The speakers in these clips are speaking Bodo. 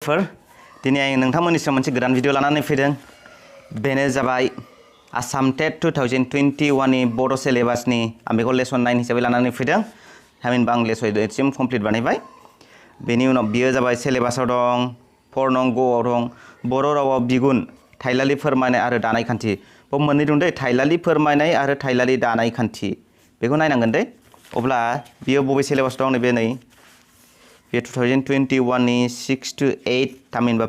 लोगोफोर दिनै आं नोंथांमोननिसिम मोनसे गोदान भिडिअ लानानै फैदों बेनो जाबाय आसाम टेट 2021 नि बड' सिलेबासनि आं बेखौ लेसन 9 हिसाबै लानानै फैदों थामहिनबा आं लेसन कमप्लिट बानायबाय बेनि उनाव बियो जाबाय सिलेबासाव दं 4 नं ग'आव दं बर' रावाव बिगुन थाइलालि फोरमायनाय आरो दानाय खान्थि बाव मोननै दं दै थाइलालि फोरमायनाय आरो थाइलालि दानाय खान्थि बेखौ नायनांगोन दै अब्ला बियो बबे सिलेबास दं नैबे नै बे 2021 नि 6 to 8 थामहिनबा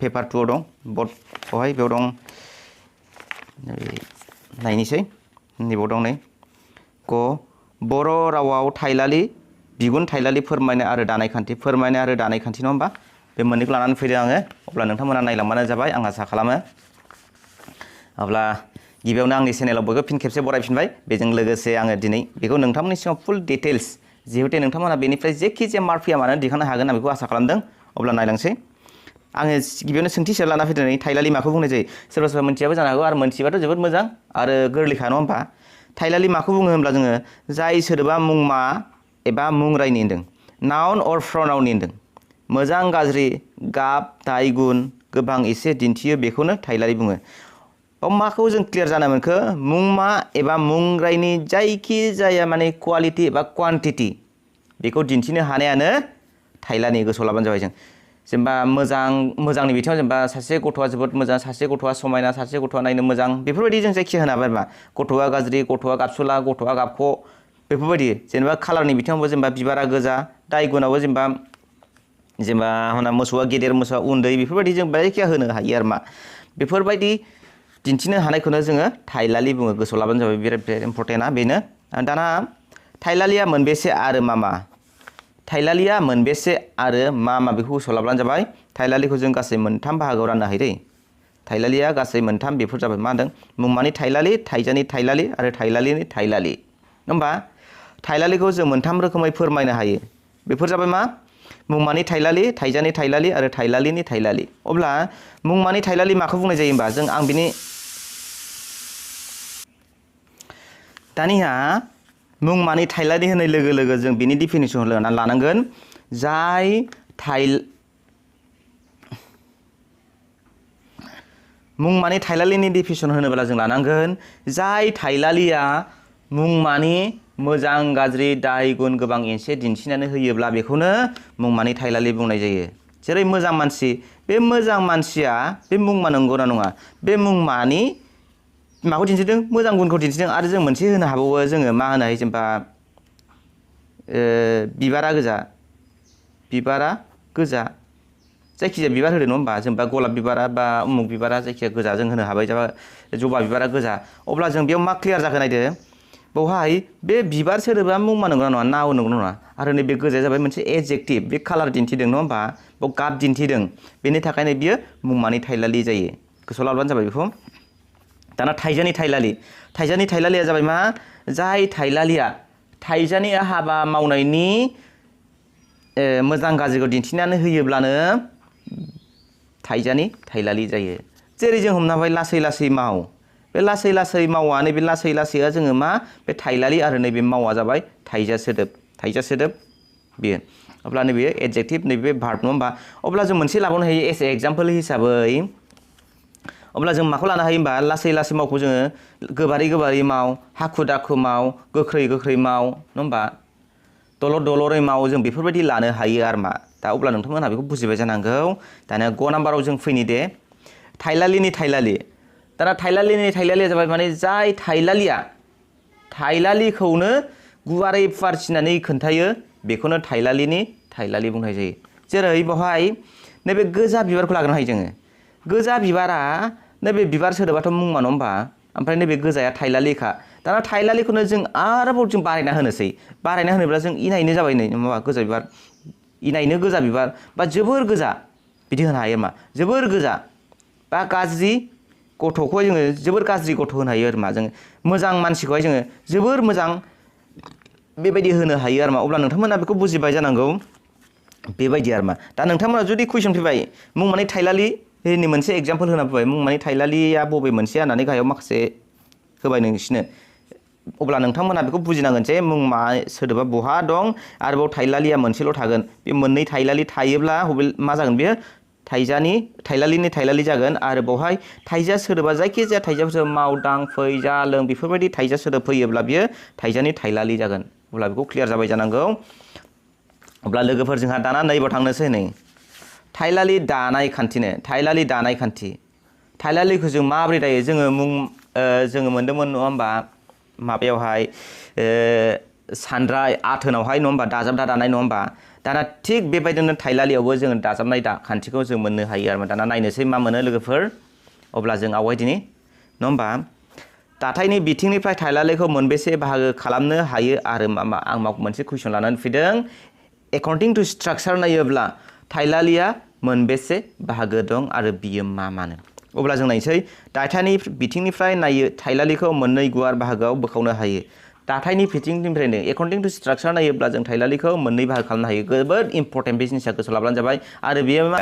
पेपार 2 दं बहाय बेयाव दं नायनोसै नैबाव दं नै क बर' रावाव थाइलालि बिगुन थाइलालि फोरमायनाय आरो दानाय खान्थि नङा होमबा बे मोननैखौ लानानै फैदों आङो अब्ला नोंथांमोना नायलांबानो जाबाय आं आसा खालामो अब्ला गिबियावनो आंनि चेनेलाव बयबो फिन खेबसे बरायफिनबाय बेजों लोगोसे आङो दिनै बेखौ नोंथांमोननि सिगाङाव फुल डिटेल्स जिहेतु नोंथांमोना बेनिफ्राय जेखि जाया मार्क फैया मानो दिखांनो हागोन आं बेखौ आसा खालामदों अब्ला नायलांसै आङो गिबियावनो सोंथि सोंना लाना फैदों थाइलालि माखौ बुंनाय जायो सोरबा सोरबा मोनथियाबो जानो हागौ आरो मोनथिबाथ' जोबोद मोजां आरो गोरलैखा नङा होमबा थाइलालि माखौ बुङो होनब्ला जोङो जाय सोदोबा मुंमा एबा मुंरायनि होनदों नाउन अर प्रनाउननि होनदों मोजां गाज्रि गाब दाय गुन गोबां एसे दिन्थियो बेखौनो थाइलालि बुङो माखौ जों क्लियार जानो मोनखो मुंमा एबा मुंरायनि जायखि जाया माने क्वालिटि एबा क्वान्टिटि बेखौ दिन्थिनो हानायानो थाइलालि गोसोआव लाबानो जाबाय जों जेनेबा मोजांनि बिथिङाव जेनेबा सासे गथ'आ जोबोद मोजां सासे गथ'आ समायना सासे गथ'आ नायनो मोजां बेफोरबायदि जों जायखि होनो हाबाय मा गथ'आ गाज्रि गथ'आ गाबसुला गथ'आ गाबख' बेफोरबायदि जेनेबा कालारनि बिथिङावबो जेनेबा बिबारा गोजा दाय गुनावबो जेनेबा हना मोसौआ गेदेर मोसौआ उन्दै बेफोरबायदि जों जायखिया होनो हायो आरो मा बेफोरबायदि दिन्थिनो हानायखौनो जोङो थाइलालि बुङो गोसोआव लाबानो जाबाय बिराद इम्पर्टेन्टआ बेनो दाना थाइलालिया मोनबेसे आरो मा थाइलालिया मोनबेसे आरो मा बेखौ गोसोआव लाब्लानो जाबाय थाइलालिखौ जों गासै मोनथाम बाहागोआव राननो हायो दै थाइलालिया गासै मोनथाम बेफोर जाबाय मा होनदों मुंमानि थाइलालि थाइजानि थाइलालि आरो थाइलालिनि थाइलालि होमबा थाइलालिखौ जों मोनथाम रोखोमै फोरमायनो हायो बेफोर जाबाय मा मुंमानि थाइलालि थाइजानि थाइलालि आरो थाइलालिनि थाइलालि अब्ला मुंमानि थाइलालि माखौ बुंनाय जायो होमबा जों आं बिनि दानिया मुंमानि थाइलालि होननाय लोगो लोगो जों बिनि डिफिनिसन लानांगोन जाय मुंमानि थाइलालिनि डिफिनिसन होनोब्ला जों लानांगोन जाय थाइलालिया मुंमानि मोजां गाज्रि दाय गुन गोबां एसे दिन्थिनानै होयोब्ला बेखौनो मुंमानि थाइलालि बुंनाय जायो जेरै मोजां मानसि बे मोजां मानसिया बे मुंमा नंगौना नङा बे मुंमानि माखौ दिन्थिदों मोजां गुनखौ दिन्थिदों आरो जों मोनसे होनो हाबावो जोङो मा होनो हायो जेनेबा बिबारा गोजा जायखिजाया बिबार होदो नङा होमबा जेनेबा गलाब बिबारा बा उमुक बिबारा जायखिजाया गोजा जों होनो हाबाय जाबा जबा बिबारा गोजा अब्ला जों बेयाव मा क्लियार जाखो नायदो बेवहाय बे बिबार सोदोबा मुंमा नंगौना नङा नाव नंगौना नङा आरो नैबे गोजाया जाबाय मोनसे एडजेक्टिभ बे कालार दिन्थिदों नङा होमबा बेयाव गाब दिन्थिदों बेनि थाखायनो बियो मुंमानि थाइलालि जायो गोसोआव लाब्लानो जाबाय बेखौ दाना थाइजानि थाइलालिया जाबाय मा जाय थाइलालिया थाइजानि हाबा मावनायनि मोजां गाज्रिखौ दिन्थिनानै होयोब्लानो थाइजानि थाइलालि जायो जेरै जों हमना लाबाय लासै लासै माव बे लासै लासै मावा नैबे लासै लासैया जोङो मा बे थाइलालि आरो नैबे मावा जाबाय थाइजा सोदोब बेयो अब्ला नैबे एडजेक्टिभ नैबे भार्ब नङा होमबा अब्ला जों मोनसे लाबावनो हायो एस ए एग्जाम्पल हिसाबै अब्ला जों माखौ लानो हायो होमबा लासै लासै मावखौ जोङो गोबारै माव हाखु दाखु माव गोख्रै माव नङा होमबा दलरै माव जों बेफोरबायदि लानो हायो आरो मा दा अब्ला नोंथांमोनहा बेखौ बुजिबाय जानांगौ दानिया ग नाम्बाराव जों फैनि दे थाइलालिनि थाइलालि दाना थाइलालिनि थाइलालिया जाबाय माने जाय थाइलालिया थाइलालिखौनो गुवारै फुवारसिनानै खोन्थायो बेखौनो थाइलालिनि थाइलालि बुंनाय जायो जेरै बेवहाय नैबे गोजा बिबारखौ लाग्रोनो हायो जोङो गोजा बिबारा नैबे बिबार सोदोबाथ' मुंमा नङा होमबा ओमफ्राय नैबे गोजाया थाइलालिखा दाना थाइलालिखौनो जों आरोबाव जों बारायना होनोब्ला जों इनायनो जाबाय नै माबा गोजा बिबार इनायनो गोजा बिबार बा जोबोर गोजा बिदि होनो हायो मा जोबोर गोजा बा गाज्रि गथ'खौहाय जोङो जोबोर गाज्रि गथ' होनो हायो आरो मा जोङो मोजां मानसिखौहाय जोङो जोबोर मोजां बेबायदि होनो हायो आरो मा अब्ला नोंथांमोना बेखौ बुजिबाय जानांगौ बेबायदि आरो मा दा नोंथांमोना जुदि कुइसन फैबाय मुंमानि थाइलालि नि मोनसे एग्जाम्पल होना फैबाय मुंमानि थाइलालिया बबे मोनसेया होननानै गाहायाव माखासे होबाय नोंसिनो अब्ला नोंथांमोना बेखौ बुजिनांगोन जे मुंमा सोदोबा बहा दं आरोबाव थाइलालिया मोनसेल' थागोन बे मोननै थाइलालि थायोब्ला मा जागोन बेयो थाइलालिनि थाइलालि जागोन आरो बेवहाय थाइजा सोदोबा जायखिजाया थाइजाफोरजों मावदां फै जा लों बेफोरबायदि थाइजा सोदोब फैयोब्ला बियो थाइजानि थाइलालि जागोन। अब्ला बेखौ क्लियार जाबाय जानांगौ। अब्ला लोगोफोर जोंहा दाना नैबाव थांनोसै नै थाइलालि दानाय खान्थिनो थाइलालि दानाय खान्थि थाइलालिखौ जों माबोरै दायो जोङो मोन्दोंमोन नङा होमबा माबायावहाय सानद्राय आथोनावहाय नङा होमबा दाजाबदा दानाय नङा होमबा दाना थिग बेबायदिनो थाइलालियावबो जोङो दाजाबनाय खान्थिखौ जों मोननो हायो आरो दाना नायनोसै मा मोनो लोगोफोर। अब्ला जों आवगायदिनि नङा होमबा दाथायनि बिथिंनिफ्राय थाइलालिखौ मोनबेसे बाहागो खालामनो हायो आरो आं मोनसे कुइसन लानानै फैदों एकर्डिं टु स्ट्राक्चार नायोब्ला थाइलालिया मोनबेसे बाहागो दं आरो बियो मानो। अब्ला जों नायनोसै दाथायनि बिथिंनिफ्राय नायो थाइलालिखौ मोननै गुवार बाहागोआव बोखावनो हायो। दाथायनि बिथिंनिफ्रायनो एकर्डिं टु स्ट्राक्चार नायोब्ला जों थाइलालिखौ मोननै बाहागो खालामनो हायो। जोबोद इम्परटेन्ट बे जिनिसा गोसोआव लाब्लानो जाबाय आरो बेयो मा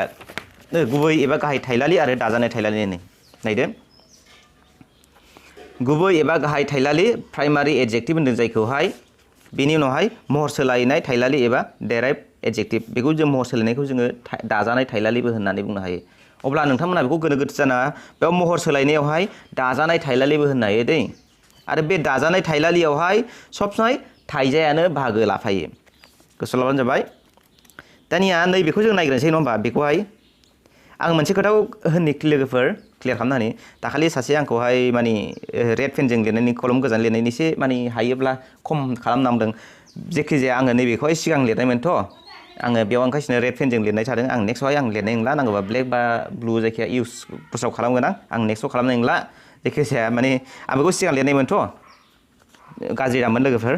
गुबै एबा गाहाय थाइलालि आरो दाजानाय थाइलालि नायदो गुबै एबा गाहाय थाइलालि प्राइमारि एडजेक्टिभ होनदों जायखौहाय बेनि उनावहाय महर सोलायनाय थाइलालि एबा डेराइभ एडजेक्टिभ बेखौ जों महर सोलायनायखौ जोङो दाजानाय थाइलालिबो होननानै बुंनो हायो। अब्ला नोंथांमोना बेखौ गोनो गोथो जानाङा बेयाव महर सोलायनायावहाय दाजानाय थाइलालिबो होननो हायो दै आरो बे दाजानाय थाइलालियावहाय सबसमाय थाइजायानो बाहागो लाफायो गोसोआव लाबानो जाबाय। दानिया नैबेखौ जों नायग्रोनोसै नङा होमबा बेखौहाय आं मोनसे खोथाखौ होननि लोगोफोर क्लियार खालामना होनि दाखालि सासे आंखौहाय माने रेड पेनजों लिरनायनि कलम गोजान लिरनायनि एसे माने हायोब्ला खम खालामनांदों जेखिजाया आङो नैबेखौहाय सिगां लिरनायमोनथ' आङो बेयाव ओंखायनो रेड पेनजों लिरनाय थादों आं नेक्स्टआवहाय आं लिरनाय नंला नांगौबा ब्लेक बा ब्लु जायखिया दस्रायाव खालामगोन आं नेक्स्टआव खालामनाय नंला जायखिजाया माने आं बेखौ सिगां लिरनायमोनथ' गाज्रि दामोन लोगोफोर।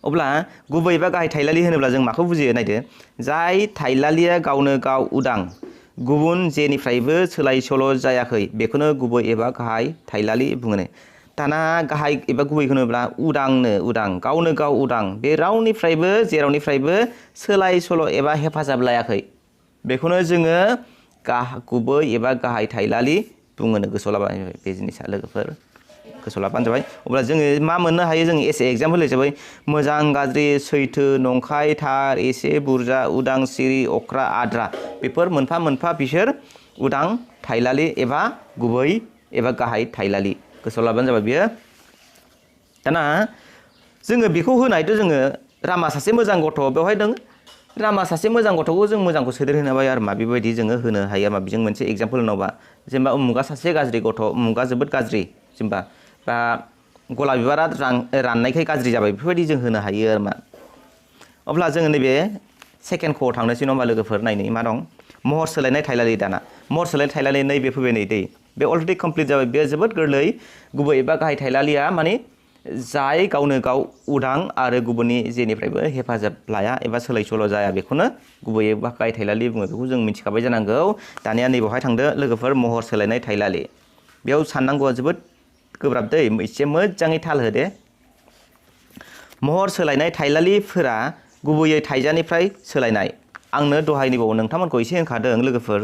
अब्ला गुबै एबा गाहाय थाइलालि होनोब्ला जों माखौ बुजियो नायदो जाय थाइलालिया गावनो गाव उदां गुबुन जेनिफ्रायबो सोलाय सोल' जायाखै बेखौनो गुबै एबा गाहाय थाइलालि बुङो। दाना गाहाय एबा गुबै होनोब्ला उदां गावनो गाव उदां बे रावनिफ्रायबो जेरावनिफ्रायबो सोलाय सोल' एबा हेफाजाब लायाखै बेखौनो जोङो गुबै एबा गाहाय थाइलालि बुङो। गोसोआव लाबानो बे जिनिसा लोगोफोर गोसोआव लाबानो जाबाय। अब्ला जोङो मा मोननो हायो जों एसे एग्जाम्पोल हिसाबै मोजां गाज्रि सैथो नंखाय थार एसे बुरजा उदां सिरि अख्रा आद्रा बेफोर मोनफा मोनफा बिसोर उदां थाइलालि एबा गुबै एबा गाहाय थाइलालि गोसोआव लाबानो जाबाय बियो। दाना जोङो बेखौ होनायथ' जोङो रामा सासे मोजां गथ' बेवहाय दं रामा सासे मोजां गथ'खौ जों मोजांखौ सोदेर होनो हाबाय आरो मा बेबायदि जोङो होनो हायो आरो मा बेजों मोनसे एग्जाम्पोल होनांगौबा जेनेबा उमुगा सासे गाज्रि गथ' उमुगा जोबोद गाज्रि जेनेबा बा गलाब बिबारा राननायखाय गाज्रि जाबाय बेफोरबायदि जों होनो हायो आरो मा। अब्ला जोङो नैबे सेकेन्ड ख'आव थांनोसै नङा होमबा लोगोफोर नायनो मा दं महर सोलायनाय थाइलालि दाना महर सोलायनाय थाइलालि नैबे फैबाय नै दै बे अलरेडि कमप्लिट जाबाय बे जोबोद गोरलै गुबै एबा गाहाय थाइलालिया माने जाय गावनो गाव उदां आरो गुबुननि जेनिफ्रायबो हेफाजाब लाया एबा सोलाय सोल' जाया बेखौनो गुबै एबा गाहाय थाइलालि बुङो बेखौ जों मिथिखाबाय जानांगौ। दानिया नैबावहाय थांदो लोगोफोर महर सोलायनाय थाइलालि बेयाव साननांगौआ जोबोद गोब्राब दै एसे मोजाङै थाल होदे। महर सोलायनाय थाइलालिफोरा गुबैयै थाइजानिफ्राय सोलायनाय आंनो दहायनिबाव नोंथांमोनखौ एसे होनखादों लोगोफोर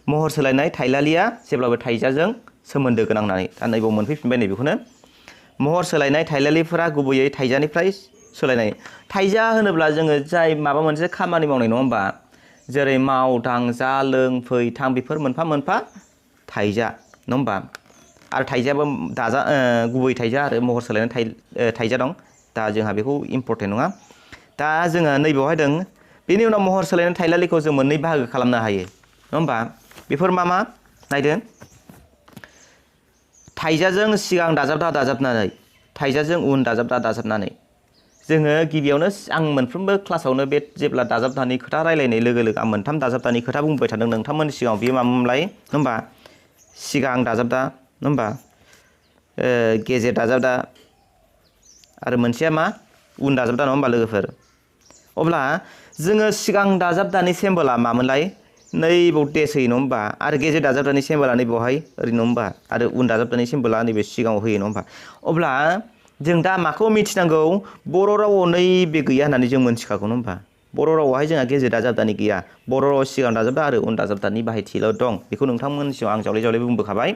महर सोलायनाय थाइलालिया जेब्लाबो थाइजाजों सोमोन्दो गोनां होननानै दा नैबाव मोनफैफिनबाय नैबेखौनो महर सोलायनाय थाइलालिफोरा गुबैयै थाइजानिफ्राय सोलायनाय थाइजा होनोब्ला जोङो जाय माबा मोनसे खामानि मावनाय नङा होमबा जेरै माव दां जा लों फै थां बेफोर मोनफा मोनफा थाइजा नङा होमबा आरो थाइजायाबो गुबै थाइजा आरो महर सोलायनाय थाइजा दं दा जोंहा बेखौ इम्परटेन्ट नङा। दा जोङो नैबेवहाय दं बेनि उनाव महर सोलायनाय थाइलालिखौ जों मोननै बाहागो खालामनो हायो नङा होमबा बेफोर मा नायदो थाइजाजों सिगां दाजाबनानै थाइजाजों उन दाजाबनानै जोङो गिबियावनो आं मोनफ्रोमबो क्लासावनो बे जेब्ला दाजाबदानि खोथा रायलायनाय लोगो लोगो आं मोनथाम दाजाबदानि खोथा बुंबाय थादों नोंथांमोननि सिगाङाव बेयो मामोनलाय होमबा सिगां दाजाबदा नङा होमबा गेजेर दाजाबदा आरो मोनसेया मा उन दाजाबदा नङा होमबा लोगोफोर। अब्ला जोङो सिगां दाजाबदानि सिम्बला मामोनलाय नैबाव देस होयो नङा होमबा आरो गेजेर दाजाबदानि सिम्बला नैबावहाय ओरै नङा होमबा आरो उन दाजाबदानि सिम्बला नैबे सिगाङाव होयो नङा होमबा। अब्ला जों दा माखौ मिथिनांगौ बर' रावआव नैबे गैया होननानै जों मोनथिखागौ नङा होमबा बर' रावआवहाय जोंहा गेजेर दाजाबदानि गैया बर' रावाव सिगां दाजाबदा आरो उन दाजाबदानि बाहायथिल' दं बेखौ नोंथांमोननि सिगाङाव आं जावले बुंबोखाबाय।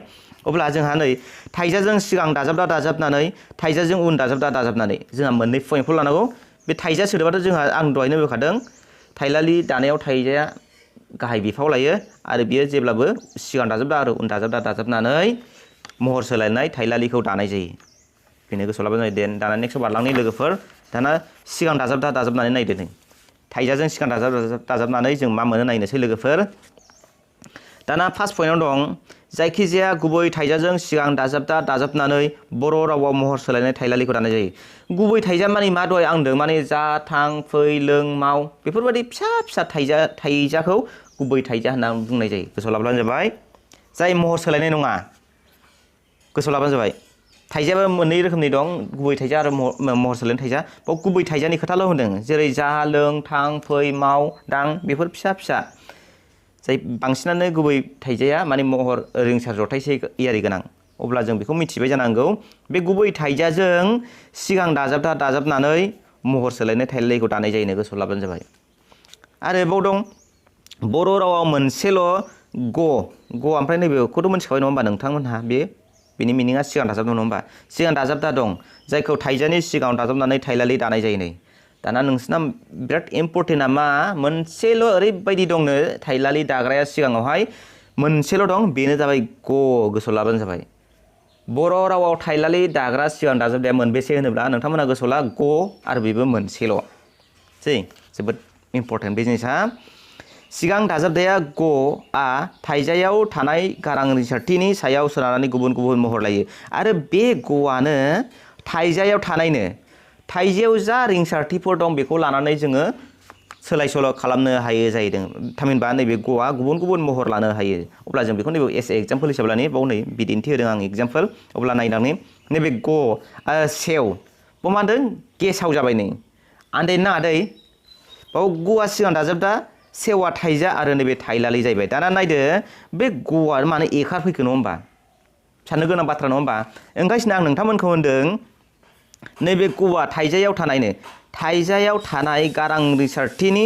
अब्ला जोंहा नै थाइजाजों सिगां दाजाबनानै थाइजाजों उन दाजाबनानै जोंहा मोननै पइन्टखौ लानांगौ। बे थाइजा सोदोबाथ' जोंहा आं दहायनो बुंखादों थाइलालि दानायाव थाइजाया गाहाय बिफाव लायो आरो बियो जेब्लाबो सिगां दाजाबदा आरो उन दाजाबदा दाजाबनानै महर सोलायनाय थाइलालिखौ दानाय जायो बेनो गोसोआव लाबानो जायो देन दाना नेक्स्टआव बारलांनि लोगोफोर दाना सिगां दाजाबदा दाजाबनानै नायदो नै थाइजाजों सिगां दाजाबनानै जों मा मोनो नायनोसै लोगोफोर दाना फार्स्ट पइन्टआव दं जायखिजाया गुबै थाइजाजों सिगां दाजाबदा दाजाबनानै बर' रावाव महर सोलायनाय थाइलालिखौ दानाय जायो गुबै थाइजा माने मा दहाय आं होनदों माने जा थां फै लों माव बेफोरबायदि फिसा फिसा थाइजाखौ गुबै थाइजा होनना बुंनाय जायो गोसोआव लाब्लानो जाबाय जाय महर सोलायनाय नङा गोसोआव लाब्लानो जाबाय थाइजायाबो मोननै रोखोमनि दं गुबै थाइजा आरो महर सोलायनाय थाइजा बाव गुबै थाइजानि खोथाल' होनदों जेरै जा लों थां फै माव दां बेफोर फिसा फिसा जाय बांसिनानो गुबै थाइजाया माने महर रिंसार जथायसे यारि गोनां अब्ला जों बेखौ मिथिबाय जानांगौ बे गुबै थाइजाजों सिगां दाजाबदा दाजाबनानै महर सोलायनाय थाइलालिखौ दानाय जायोनो गोसोआव लाब्लानो जाबाय आरो बाव दं बर' रावाव मोनसेल' ग ओमफ्राय नैबेखौथ' मोनथिखाबाय नङा होमबा नोंथांमोनहा बेनि मिनिङा सिगां दाजाबदा नङा होमबा सिगां दाजाबदा दं जायखौ थाइजानि सिगाङाव दाजाबनानै थाइलालि दानाय जायो नै दाना नोंसिना बिराद इम्परटेन्टआ मा मोनसेल' ओरैबायदि दंनो थाइलालि दाग्राया सिगाङावहाय मोनसेल' दं बेनो जाबाय ग गोसोआव लाबानो जाबाय बर' रावाव थाइलालि दाग्रा सिगां दाजाबदाया मोनबेसे होनोब्ला नोंथांमोना गोसोआव ला ग आरो बेबो मोनसेल' जोबोद इम्परटेन्ट बे जिनिसा सिगां दाजाबदाया ग आ थाइजायाव थानाय गारां रिंसारथिनि सायाव सोनारनानै गुबुन गुबुन महर लायो आरो बे गआनो थाइजायाव थानायनो थाइजायाव जा रिंसारथिफोर दं बेखौ लानानै जोङो सोलाय सोल' खालामनो हायो जाहैदों थामहिनबा नैबे गआ गुबुन गुबुन महर लानो हायो अब्ला जों बेखौ नैबे एस एग्जाम्पल हिसाबै लानि बाव नै बिदिन्थि होदों आं एग्जाम्पल अब्ला नायनानै नैबे ग सेव बाव मा होनदों गेसाव जाबाय नै आन्दायनो नाङा दै बाव गआ सिगां दाजाबदा सेवा थाइजा आरो नैबे थाइलालि जाहैबाय दाना नायदो बे गआ मानो एखार फैखो नङा होमबा साननो गोनां बाथ्रा नङा होमबा ओंखायनो आं नोंथांमोनखौ होनदों नैबे गआ थाइजायाव थानायनो थाइजायाव थानाय गारां रिंसारथिनि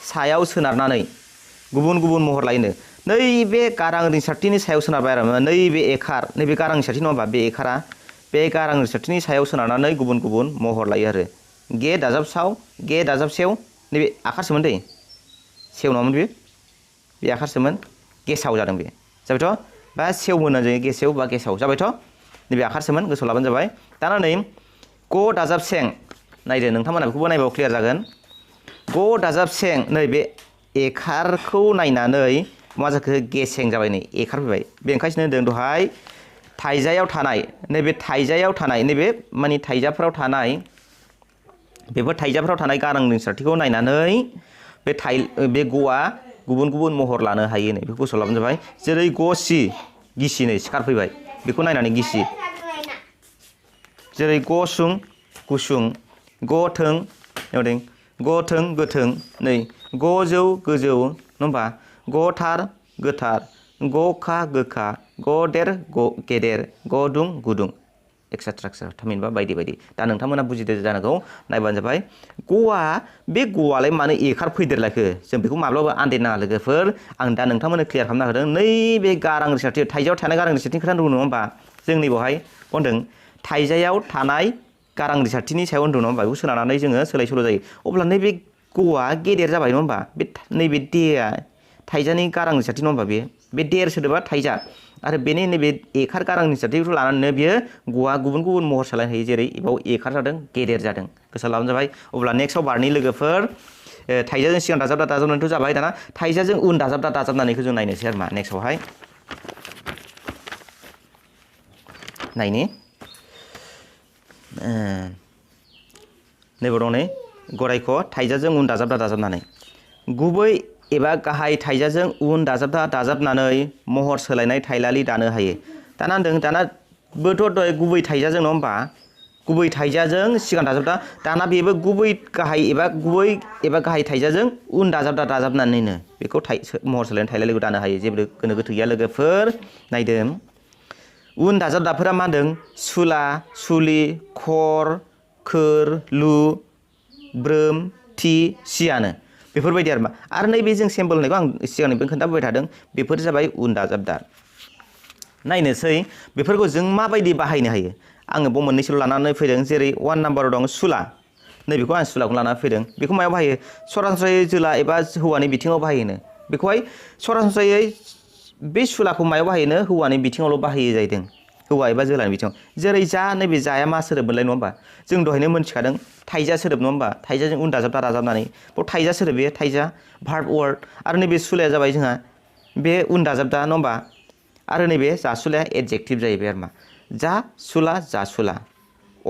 सायाव सोनारनानै गुबुन गुबुन महर लायोनो नैबे गारां रिंसारथिनि सायाव सोनारबाय आरो नैबे एखार नैबे गारां रिंसारथि नङा होमबा बे एखारा बे गारां रिंसारथिनि सायाव सोनारनानै गुबुन गुबुन महर लायो आरो गे दाजाबसाव गे दाजाबसेव नैबे आखारसोमोन दै सेव नङामोन बे आखारसोमोन गेसाव जादों बे जाबायथ' बा सेव होनो जोङो गेसेव बा गेसाव जाबायथ' नैबे आखारसोमोन गोसोआव लाबानो जाबाय दाना नै ग दाजाब सें नायदो नोंथांमोना बेखौबो नायबाबो क्लियार जागोन ग दाजाब सें नैबे एखारखौ नायनानै मा जाखो गेसें जाबाय नै एखार फैबाय बे ओंखायनो होनदों दहाय थाइजायाव थानाय नैबे थाइजायाव थानाय नैबे माने थाइजाफोराव थानाय बेफोर थाइजाफोराव थानाय गारां रिंसारथिखौ नायनानै बे गआ गुबुन गुबुन महर लानो हायो नै बेखौ गोसोआव लाबानो जाबाय जेरै ग सि गिसि नै सिखार फैबाय बेखौ नायनानै गिसि जेरै ग सुं गुसुं ग थों ग थों गोथों नै ग जौ गोजौ नङा होमबा ग थार गोथार ग खा गोखा ग देर गेदेर ग दुं गुदुं एक्सेट्रा थामहिनबा बायदि बायदि दा नोंथांमोना बुजिदो जानांगौ नायबानो जाबाय गआ बे गआलाय मानो एखार फैदेरलायखो जों बेखौ माब्लाबा आन्दायनाङा लोगोफोर आं दा नोंथांमोननो क्लियार खालामना होदों नैबे गारां रिंसारथि थाइजायाव थानाय गारां रिंसारथिनि खोथा दं नङा होमबा जोंनि बेवहाय होनदों थाइजायाव थानाय गारां रिंसारथिनि सायाव होनदों नङा होमबा बेखौ सोनारनानै जोङो सोलाय सोल' जायो अब्ला नैबे गआ गेदेर जाबाय नङा होमबा बे नैबे देआ थाइजानि गारां रिंसारथि नङा होमबा बे देर सोदोबा थाइजा आरो बेनि नैबे एखार गारां रिंसारथिखौ लानानैनो बियो गआ गुबुन गुबुन महर सोलायनो हायो जेरै बाव एखार जादों गेदेर जादों गोसोआव लाबानो जाबाय अब्ला नेक्स्टआव बारनि लोगोफोर थाइजाजों सिगां दाजाबदा दाजाबनायथ' जाबाय दाना थाइजाजों उन दाजाबदा दाजाबनायखौ जों नायनोसै आरो मा नेक्स्टआवहाय नायनि नैबाव दं नै गरायख' थाइजाजों उन दाजाबदा दाजाबनानै गुबै एबा गाहाय थाइजाजों उन दाजाबदा दाजाबनानै महर सोलायनाय थाइलालि दानो हायो दाना होनदों दानाबोथ' दहाय गुबै थाइजाजों नङा होमबा गुबै थाइजाजों सिगां दाजाबदा दाना बेबो गुबै एबा गाहाय थाइजाजों उन दाजाबदा दाजाबनानैनो बेखौ महर सोलायनाय थाइलालिखौ दानो हायो जेबो गोनो गोथो गैया लोगोफोर नायदों उन दाजाबदाफोरा मा होनदों सुला सुलि खर खोर लु ब्रोम थि सियानो बेफोरबायदि आरो नैबे जों सेम्पोल होनायखौ आं सिगांनिफ्रायनो खोन्थाबोबाय थादों बेफोर जाबाय उन दाजाबदा नायनोसै बेफोरखौ जों माबायदि बाहायनो हायो आङो बाव मोननैसोल' लानानै फैदों जेरै 1 नाम्बाराव दं सुला नैबेखौ आं सुलाखौ लानानै फैदों बेखौ मायाव बाहायो सरासनस्रायै जोला एबा हौवानि बिथिङाव बाहायोनो बेखौहाय सरासनस्रायै बे सुलाखौ मायाव बाहायोनो हौवानि बिथिङावल' बाहायो जाहैदों हौवा एबा जोलानि बिथिङाव जेरै जा नैबे जाया मा सोदोब मोनलाय नङा होमबा जों दहायनो मोनथिखादों थाइजा सोदोब नङा होमबा थाइजाजों उन दाजाबदा दाजाबनानै बाव थाइजा सोदोब बे थाइजा भार्ब वार्ड आरो नैबे सुलाया जाबाय जोंहा बे उन दाजाबदा नङा होमबा आरो नैबे जासुलाया एडजेक्टिभ जाहैबाय आरो मा जा सुला जासुला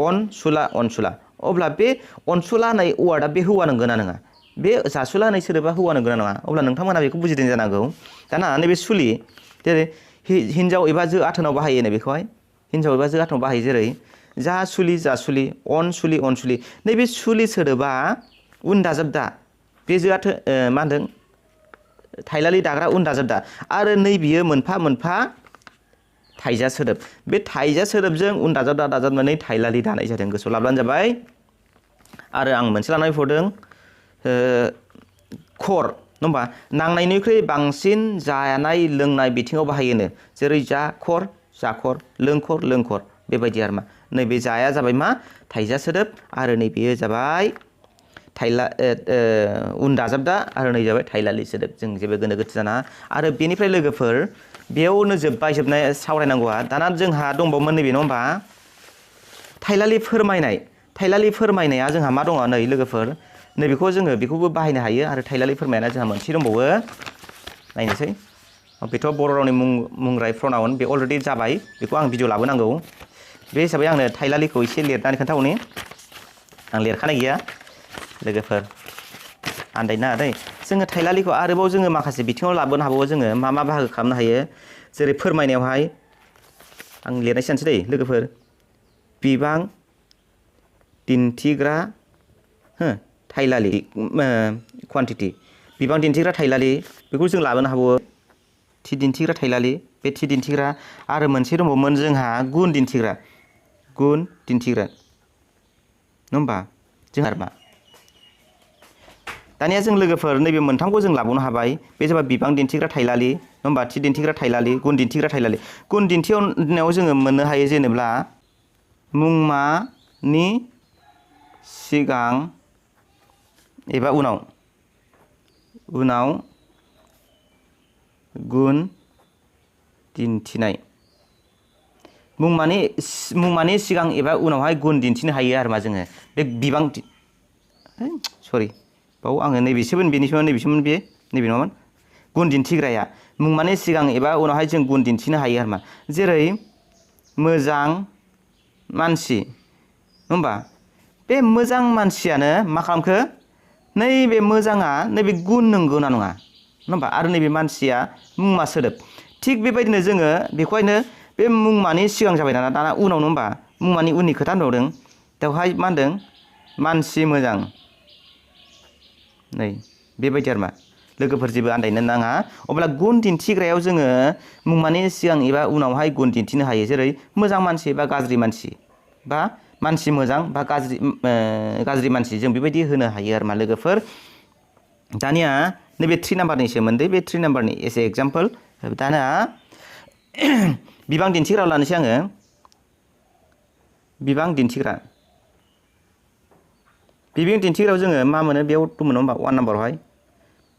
अनसुला अनसुला अब्ला बे अनसुला होननाय वार्डआ बे हौवा नंगौना नङा बे जासुला होननाय सोदोबा हौवा नंगौना नङा अब्ला नोंथांमोना बेखौ बुजिदों जानांगौ दाना नैबे सुलि जेरै हिन्जाव एबा जो आथोनाव बाहायो नै बेखौहाय हिन्जाव एबा जो आथोनाव बाहायो जेरै जा सुलि जासुलि अनसुलि अनसुलि नैबे सुलि सोदोबा उन दाजाबदा बे जो आथो मा होनदों थाइलालि दाग्रा उन दाजाबदा आरो नै बियो मोनफा मोनफा थाइजा सोदोब बे थाइजा सोदोबजों उन दाजाबदा दाजाबनानै थाइलालि दानाय जादों गोसोआव लाब्लानो जाबाय आरो आं मोनसे लानानै फैबावदों खर नङा होमबा नांनायनिख्रुइ बांसिन जानाय लोंनाय बिथिङाव बाहायोनो जेरै जाखर जाखर लोंखर लोंखर बेबायदि आरो मा नैबे जाया जाबाय मा थाइजा सोदोब आरो नैबेयो जाबाय उन दाजाबदा आरो नै जाबाय थाइलालि सोदोब जों जेबो गोनो गोथो जानाङा आरो बेनिफ्राय लोगोफोर बेयावनो जोबनाय सावरायनांगौआ दाना जोंहा दंबावोमोन नैबे नङा होमबा थाइलालि फोरमायनाया जोंहा मा दङ नै लोगोफोर नैबेखौ जोङो बेखौबो बाहायनो हायो आरो थाइलालि फोरमायनाया जोंहा मोनसे दंबावो नायनोसै बेथ' बर' रावनि मुंराय प्रनाउन बे अलरेडि जाबाय बेखौ आं भिडिअ लाबोनांगौ बे हिसाबै आंनो थाइलालिखौ एसे लिरनानै खोन्थाहरनि आं लिरखानाय गैया लोगोफोर आन्दायनो नाङा दै जोङो थाइलालिखौ आरोबाव जोङो माखासे बिथिङाव लाबोनो हाबावो जोङो मा मा बाहागो खालामनो हायो जेरै फोरमायनायावहाय आं लिरनाय सानसै दै लोगोफोर बिबां दिन्थिग्रा थाइलालि क्वान्टिटि बिबां दिन्थिग्रा थाइलालि बेखौ जों लाबोनो हाबावो थि दिन्थिग्रा थाइलालि बे थि दिन्थिग्रा आरो मोनसे दंबावोमोन जोंहा गुन दिन्थिग्रा नङा होमबा जोंहा मा दानिया जों लोगोफोर नैबे मोनथामखौ जों लाबावनो हाबाय बे जाबाय बिबां दिन्थिग्रा थाइलालि नङा होमबा थि दिन्थिग्रा थाइलालि गुन दिन्थिग्रा थाइलालि गुन दिन्थिनायाव जोङो मोननो हायो जेनेब्ला मुंमानि सिगां एबा उनाव गुन दिन्थिनाय मुंमानि सिगां एबा उनावहाय गुन दिन्थिनो हायो आरो मा जोङो बे बिबां बाव आङो नैबेसोमोन बेनिसोमोन नैबेसोमोन बे नैबे नङामोन गुन दिन्थिग्राया मुंमानि सिगां एबा उनावहाय जों गुन दिन्थिनो हायो आरो मा जेरै मोजां मानसि नङा होमबा बे मोजां मानसियानो मा खालामखो नैबे मोजाङा नैबे गुन नंगौना नङा होमबा आरो नैबे मानसिया मुंमा सोदोब थिग बेबायदिनो जोङो बेखौहायनो बे मुंमानि सिगां जाबाय दाना उनाव नङा होमबा मुंमानि उननि खोथा होनबावदों बेवहाय मा होनदों मानसि मोजां नै बेबायदि आरो मा लोगोफोर जेबो आन्दायनो नाङा अब्ला गुन दिन्थिग्रायाव जोङो मुंमानि सिगां एबा उनावहाय गुन दिन्थिनो हायो जेरै मोजां मानसि बा गाज्रि मानसि बा मानसि मोजां बा गाज्रि मानसि जों बेबायदि होनो हायो आरो मा लोगोफोर दानिया नैबे 3 नाम्बारनि सोमोन्दै बे 3 नाम्बारनि एसे एग्जाम्पल दाना बिबां दिन्थिग्रा लानोसै आङो बिबां दिन्थिग्रायाव जोङो मा मोनो बेयाव दंमोन होमबा 1 नाम्बारावहाय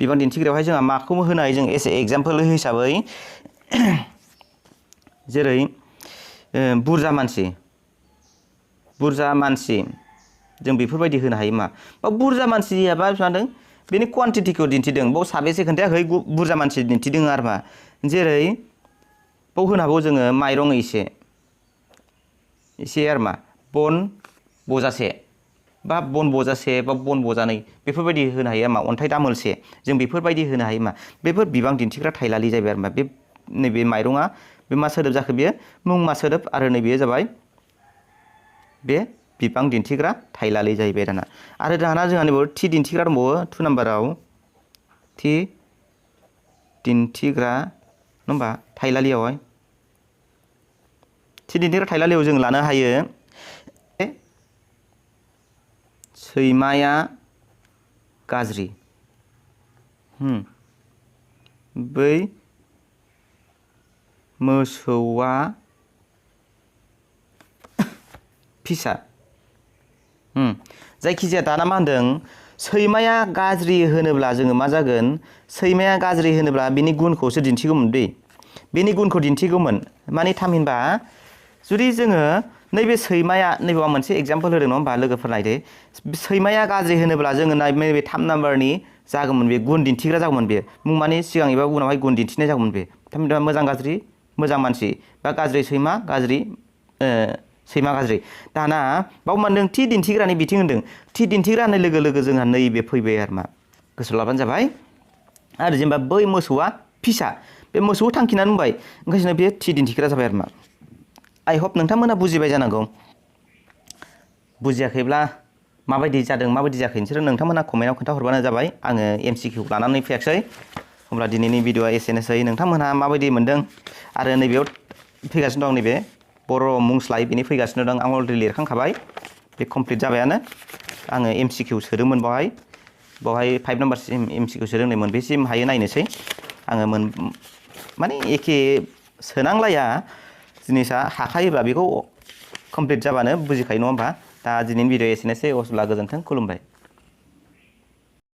बिबां दिन्थिग्रायावहाय जोंहा माखौ होनो हायो जों एसे एग्जाम्पल हिसाबै जेरै बुरजा मानसि जों बेफोरबायदि होनो हायो मा बा बुरजा मानसिया मा सानदों बेनि क्वान्टिटिखौ दिन्थिदों बाव साबेसे खोन्थायाखै बुरजा मानसि दिन्थिदों आरो मा जेरै बाव होनो हागौ जोङो माइरं एसे आरो मा बन बजासे बा बन बजानै बेफोरबायदि होनो हायो मा अन्थाइ दामोलसे जों बेफोरबायदि होनो हायो मा बेफोर बिबां दिन्थिग्रा थाइलालि जाबाय आरो मा बे नैबे माइरङा बे मा सोदोब जाखो बेयो मुंमा सोदोब आरो नैबेयो जाबाय बे बिबां दिन्थिग्रा थाइलालि जाहैबाय दाना आरो दाना जोंहा नैबाव थि दिन्थिग्रा दंबावो 2 नाम्बाराव थि दिन्थिग्रा नङा होमबा थाइलालियावहाय थि दिन्थिग्रा थाइलालियाव जों लानो हायो सैमाया गाज्रि बै मोसौआ फिसा जायखिजाया दाना मा होनदों सैमाया गाज्रि होनोब्ला जोङो मा जागोन सैमाया गाज्रि होनोब्ला बिनि गुनखौसो दिन्थिगौमोन दै बिनि गुनखौ दिन्थिगौमोन माने थामहिनबा जुदि जोङो नैबे सैमाया नैबेयाव मोनसे एग्जाम्पल होदों नङा होमबा लोगोफोर नायदो सैमाया गाज्रि होनोब्ला जोङो नैबे 3 नाम्बारनि जागौमोन बे गुन दिन्थिग्रा जागौमोन बे मुं माने सिगां एबा उनावहाय गुन दिन्थिनाय जागौमोन बे थामहिनबा मोजां गाज्रि मोजां मानसि बा गाज्रि सैमा गाज्रि सैमा गाज्रि दाना बाव मोनदों थि दिन्थिग्रानि बिथिं होनदों थि दिन्थिग्रा होननाय लोगो लोगो जोंहा नैबे फैबाय आरो मा गोसोआव लाबानो जाबाय आरो जेनेबा बै मोसौआ फिसा बे मोसौखौ थांखिनानै बुंबाय ओंखायनो बे थि दिन्थिग्रा जाबाय आरो मा आइ होप नोंथांमोना बुजिबाय जानांगौ बुजियाखैब्ला माबायदि जादों माबायदि जायाखै नोंसोरो नोंथांमोना कमेन्टआव खोन्थाहरबानो जाबाय आङो MCQ लानानै फैयाखै अब्ला दिनैनि भिडिअआ एसेनोसै नोंथांमोनहा माबायदि मोनदों आरो नैबेयाव फैगासिनो दं नैबे बर' मुंस्लाय बेनि फैगासिनो दं आं अलरेडि लिरखांखाबाय बे कमप्लिट जाबायानो आङो MCQ सोदोंमोन बावहाय 5 नाम्बारसिम MCQ सोदों नै मोनबेसिम हायो नायनोसै आङो माने एखे सोनांलाया जिनिसा हाखायोब्ला बेखौ कमप्लिट जाबानो बुजिखायो नङा होमबा दा दिनैनि भिडिअ एसेनोसै अब्ला गोजोन्थों खुलुमबाय